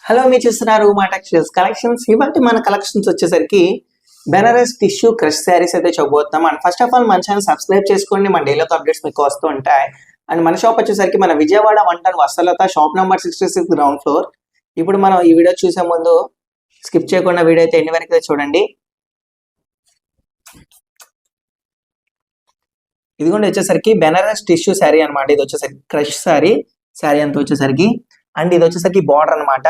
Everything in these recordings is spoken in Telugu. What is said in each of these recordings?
హలో, మీరు చూస్తున్నారు మా టెక్స్టైల్స్ కలెక్షన్స్. ఇవాళ మన కలెక్షన్స్ వచ్చేసరికి బెనారస్ టిష్యూ క్రష్ శారీస్ అయితే చూడబోతున్నాం. అండ్ ఫస్ట్ ఆఫ్ ఆల్ మన ఛానల్ సబ్స్క్రైబ్ చేసుకోండి, మన డైలీ అప్డేట్స్ మీకు వస్తూ ఉంటాయి. అండ్ మన షాప్ వచ్చేసరికి మన విజయవాడ 110 వసలత షాప్ నెంబర్ 66 గ్రౌండ్ ఫ్లోర్. ఇప్పుడు మనం ఈ వీడియో చూసే ముందు స్కిప్ చేయకుండా వీడియో అయితే ఎన్ని వరకు చూడండి. ఇదిగోండి వచ్చేసరికి బెనారస్ టిష్యూ శారీ అనమాట. ఇది వచ్చేసరికి క్రష్ శారీ అంతా వచ్చేసరికి. అండ్ ఇది వచ్చేసరికి బార్డర్ అనమాట.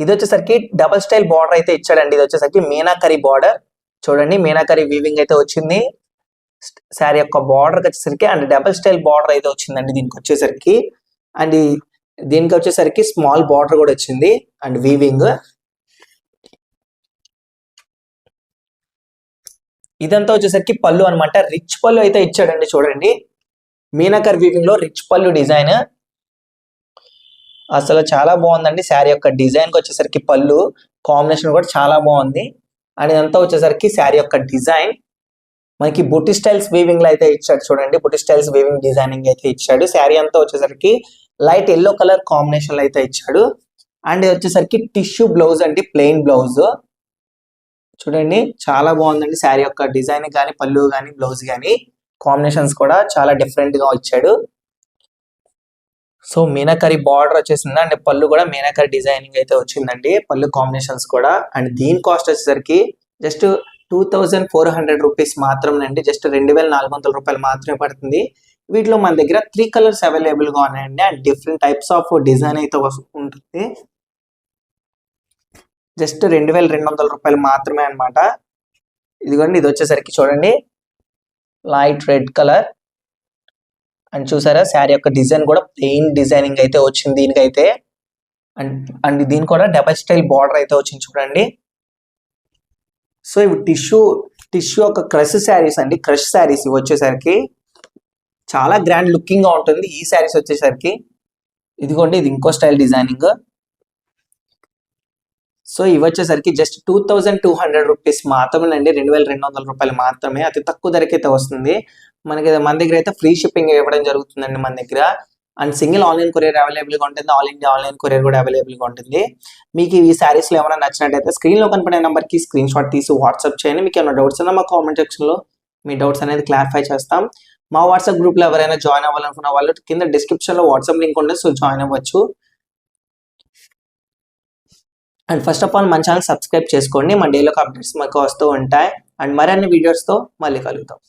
ఇది వచ్చేసరికి డబల్ స్టైల్ బార్డర్ అయితే ఇచ్చాడండి. ఇది వచ్చేసరికి మీనాకరీ బార్డర్ చూడండి, మీనాకరీ వీవింగ్ అయితే వచ్చింది శారీ యొక్క బార్డర్ వచ్చేసరికి. అండ్ డబల్ స్టైల్ బార్డర్ అయితే వచ్చిందండి దీనికి వచ్చేసరికి. అండ్ దీనికి వచ్చేసరికి స్మాల్ బార్డర్ కూడా వచ్చింది అండ్ వీవింగ్. ఇదంతా వచ్చేసరికి పళ్ళు అనమాట. రిచ్ పళ్ళు అయితే ఇచ్చాడండి చూడండి, మీనాకరీ వీవింగ్ లో రిచ్ పళ్ళు డిజైన్ అసలు చాలా బాగుందండి. శారీ యొక్క డిజైన్ కి వచ్చేసరికి పళ్ళు కాంబినేషన్ కూడా చాలా బాగుంది. అండ్ ఇదంతా వచ్చేసరికి శారీ యొక్క డిజైన్ మనకి బుట్టి స్టైల్స్ వీవింగ్ లో అయితే ఇచ్చాడు చూడండి, బుట్టి స్టైల్స్ వీవింగ్ డిజైనింగ్ అయితే ఇచ్చాడు. శారీ అంతా వచ్చేసరికి లైట్ ఎల్లో కలర్ కాంబినేషన్ లో అయితే ఇచ్చాడు. అండ్ వచ్చేసరికి టిష్యూ బ్లౌజ్ అండి, ప్లెయిన్ బ్లౌజ్ చూడండి, చాలా బాగుందండి. శారీ యొక్క డిజైన్ కానీ పళ్ళు కానీ బ్లౌజ్ కానీ కాంబినేషన్స్ కూడా చాలా డిఫరెంట్ గా వచ్చాడు. సో మీనాకరీ బార్డర్ వచ్చేసింది అండ్ పళ్ళు కూడా మీనాకరీ డిజైనింగ్ అయితే వచ్చిందండి, పళ్ళు కాంబినేషన్స్ కూడా. అండ్ దీని కాస్ట్ వచ్చేసరికి జస్ట్ 2400 రూపీస్ మాత్రమేనండి, జస్ట్ 2400 రూపాయలు మాత్రమే పడుతుంది. వీటిలో మన దగ్గర 3 కలర్స్ అవైలబుల్ గా ఉన్నాయండి. And different types of design అయితే ఉంటుంది. జస్ట్ 2200 రూపాయలు మాత్రమే అనమాట. ఇదిగోండి, ఇది వచ్చేసరికి చూడండి లైట్ రెడ్ కలర్. అండ్ చూసారా శారీ యొక్క డిజైన్ కూడా ప్లెయిన్ డిజైనింగ్ అయితే వచ్చింది దీనికైతే. అండ్ దీని కూడా డబల్ స్టైల్ బార్డర్ అయితే వచ్చింది చూడండి. సో ఇవి టిష్యూ ఒక క్రష్ శారీస్ అండి, క్రష్ శారీస్ ఇవి వచ్చేసరికి చాలా గ్రాండ్ లుకింగ్ గా ఉంటుంది ఈ శారీస్ వచ్చేసరికి. ఇదిగోండి, ఇది ఇంకో స్టైల్ డిజైనింగ్. సో ఇవి వచ్చేసరికి జస్ట్ 2200 రూపీస్ మాత్రమేనండి, 2200 రూపాయలు మాత్రమే. అతి తక్కువ ధరకైతే వస్తుంది మన దగ్గర అయితే. ఫ్రీ షిప్పింగ్ ఇవ్వడం జరుగుతుందండి మన దగ్గర. And single online courier available గా ఉంటుంది, ఆల్ ఇండియా ఆన్లైన్ కొరియర్ కూడా అవైలబుల్ గా ఉంటుంది. మీకు ఈ శారీస్ లో ఏమైనా నచ్చినట్టయితే స్క్రీన్ లో కనపడే నెంబర్ కి స్క్రీన్ షాట్ తీసి వాట్సాప్ చేయండి. మీకు ఏమైనా డౌట్స్ ఉన్నా మా కామెంట్ సెక్షన్ లో మీ డౌట్స్ అనేది క్లారిఫై చేస్తాం. మా వాట్సాప్ గ్రూప్ లో ఎవరైనా జాయిన్ అవ్వాలనుకున్న వాళ్ళు కింద డిస్క్రిప్షన్ లో వాట్సాప్ లింక్ ఉంటుంది, సో జాయిన్ అవ్వచ్చు. అండ్ ఫస్ట్ ఆఫ్ ఆల్ మన ఛానల్ సబ్స్క్రైబ్ చేసుకోండి, మన డైలీ అప్డేట్స్ మాకు వస్తూ ఉంటాయి. అండ్ మరిన్ని వీడియోస్తో మళ్ళీ కలుగుతాం.